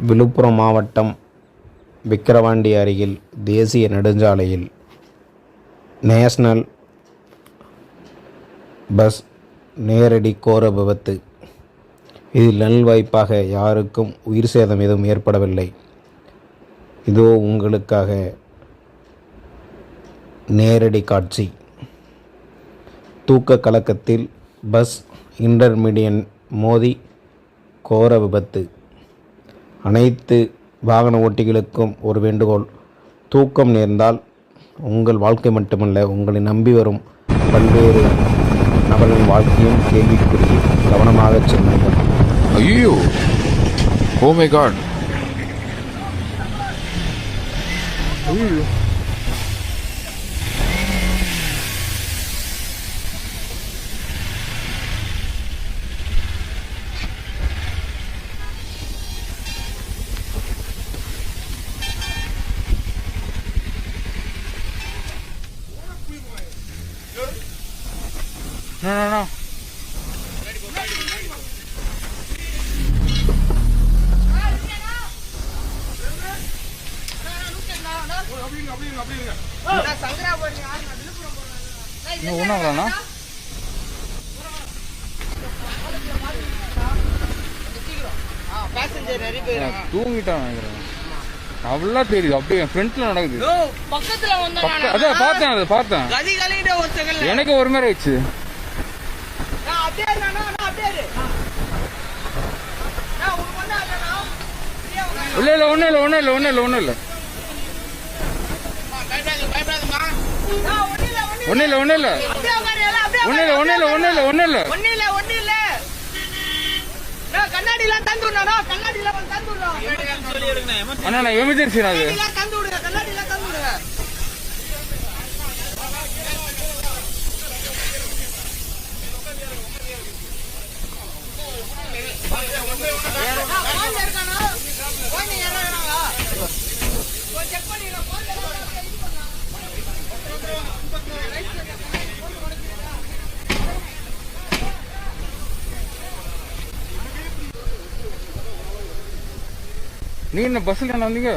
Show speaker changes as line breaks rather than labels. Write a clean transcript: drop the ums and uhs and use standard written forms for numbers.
விழுப்புரம் மாவட்டம் விக்கிரவாண்டி அருகில் தேசிய நெடுஞ்சாலையில் நேஷனல் பஸ் நேரடி கோர விபத்து. இதில் நல்வாய்ப்பாக யாருக்கும் உயிர் சேதம் எதுவும் ஏற்படவில்லை. இதோ உங்களுக்காக நேரடி காட்சி. தூக்க கலக்கத்தில் பஸ் இன்டர்மீடியன் மோதி கோர விபத்து. அனைத்து வாகன ஓட்டிகளுக்கும் ஒரு வேண்டுகோள்: தூக்கம் நேர்ந்தால் உங்கள் வாழ்க்கை மட்டுமல்ல, உங்களை நம்பி வரும் பல்வேறு நபர்களின் வாழ்க்கையும் கேள்விக்குரிய. கவனமாக செல்லுங்கள்.
ஐயோ, ஓ மை காட். ஐயோ, no. ஒன்றாங்கண்ணா தூங்கிட்டான் நினைக்கிறேன். அவ்வளோ தெரியுது, அப்படியே என் ஃப்ரெண்ட்ல நடக்குது. அதான் பார்த்தேன், அதை பார்த்தேன். எனக்கு ஒரு மாதிரி ஆயிடுச்சு. இல்ல ஒன்னும் இல்ல. அண்ணா எமர்ஜென்சி அது. நீ என்ன பஸ்ல என்ன வந்தீங்க?